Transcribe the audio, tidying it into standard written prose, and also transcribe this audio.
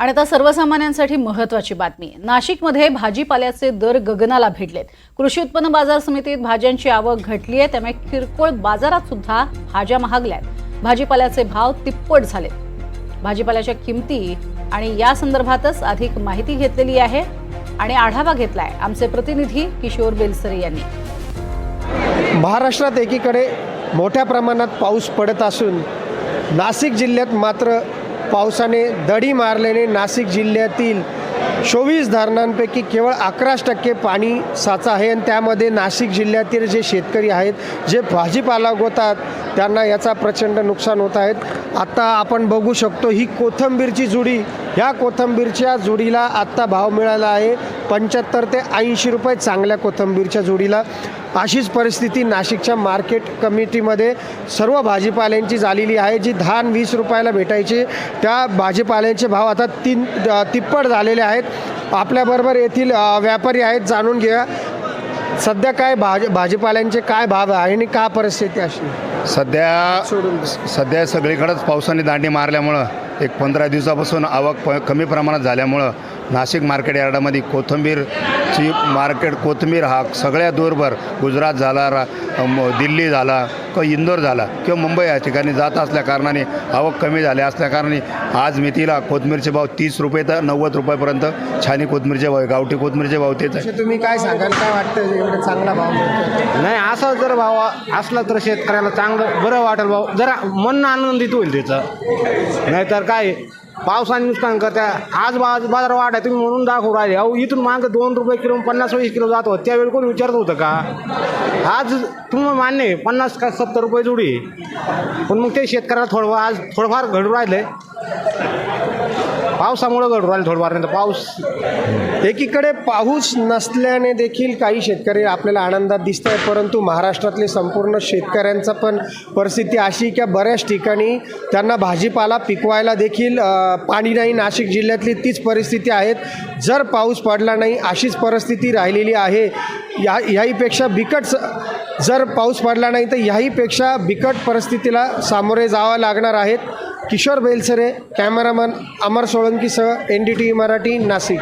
आणि आता सर्वसामान्यांसाठी महत्त्वाची बातमी। नाशिकमध्ये भाजीपाल्याचे दर गगनाला भिडलेत। कृषी उत्पन्न बाजार समितीत भाज्यांची आवक घटली आहे, त्यामुळे किरकोळ बाजारात सुद्धा भाज्या महागल्यात। भाजीपाल्याचे भाव तिप्पट झालेत। भाजीपाल्याच्या किमती आणि या संदर्भातच अधिक माहिती घेतलेली आहे आणि आढावा घेतलाय आमचे प्रतिनिधी किशोर बेलसरे यांनी। महाराष्ट्रात एकीकडे मोठ्या प्रमाणात पाऊस पडत असून नाशिक जिल्ह्यात मात्र पावसाने दडी मारल्याने नाशिक जिल्ह्यातील 24 धरणांपैकी केवळ 11% पाणी साचा आहे आणि त्यामध्ये नाशिक जिल्ह्यातील जे शेतकरी आहेत, जे भाजीपाला उगवतात, त्यांना याचा प्रचंड नुकसान होत आहेत। आता आपण बघू शकतो ही कोथिंबीरची जुडी, ह्या कोथिंबीरच्या जुडीला आत्ता भाव मिळाला आहे 75 ते 80 रुपये चांगल्या कोथिंबीरच्या जुडीला। अशीच परिस्थिती नाशिकच्या मार्केट कमिटीमध्ये सर्व भाजीपाल्यांची झालेली आहे। जी 10 आणि 20 रुपयाला भेटायचे त्या भाजीपाल्यांचे भाव आता तिप्पट झालेले आहेत। आपल्याबरोबर येथील व्यापारी आहेत, जाणून घ्या सध्या काय भाजीपाल्यांचे काय भाव आहे आणि का परिस्थिती अशी सध्या सगळीकडेच पावसाने दांडी मारल्यामुळं एक 15 दिवसापासून आवक कमी प्रमाणात झाल्यामुळं नाशिक मार्केट यार्डामध्ये कोथिंबीरची कोथिंबीर हा सगळ्या दूरभर गुजरात झाला, दिल्ली झाला किंवा इंदोर झाला किंवा मुंबई या ठिकाणी जात असल्या कारणाने आवक कमी झाल्या असल्याकारणाने आज मेथीला कोथिंबीरचे भाव 30 रुपये तर 90 रुपयापर्यंत छानी कोथिंबीरचे भाव, गावठी कोथिंबीरचे भाव तेच आहे। तुम्ही काय सांगाल, काय वाटतं एवढा चांगला भाव मिळतो? नाही, असा जर भाव असला तर शेतकऱ्याला चांगलं बरं वाटेल, भाव जरा मन आनंदित होईल त्याचं। नाहीतर काय पावसाने नुकसान करता। आज बाजार वाढ आहे तुम्ही म्हणून दाखवू राहिले, अहो इथून मागं 2 रुपये किलो 50-20 किलो जात होतं, त्यावेळी कोणी विचारत होतं का? आज तुम्हाला मान्य आहे 50 का 70 रुपये जुडी, पण मग ते शेतकऱ्याला आज थोडंफार घडू राहिले, पावसामुळे घडू राहिले थोडंफार, नाही तर पाऊस। एकीकडे पाऊस नसल्याने देखील काही शेतकरी आपल्याला आनंदात दिसत आहे, परंतु महाराष्ट्रातले संपूर्ण शेतकऱ्यांचा पण परिस्थिती अशी की बऱ्याच ठिकाणी त्यांना भाजीपाला पिकवायला देखील पाणी नाही। नाशिक जिल्ह्यातली तीच परिस्थिती आहे। जर पाऊस पडला नाही अशीच परिस्थिती राहिलेली आहे। ह्याहीपेक्षा बिकट जर पाऊस पडला नाही तर ह्याहीपेक्षा बिकट परिस्थितीला सामोरे जावं लागणार आहेत। किशोर बेलसरे, कॅमेरामन अमर सोळंकीसह NDTV मराठी, नाशिक।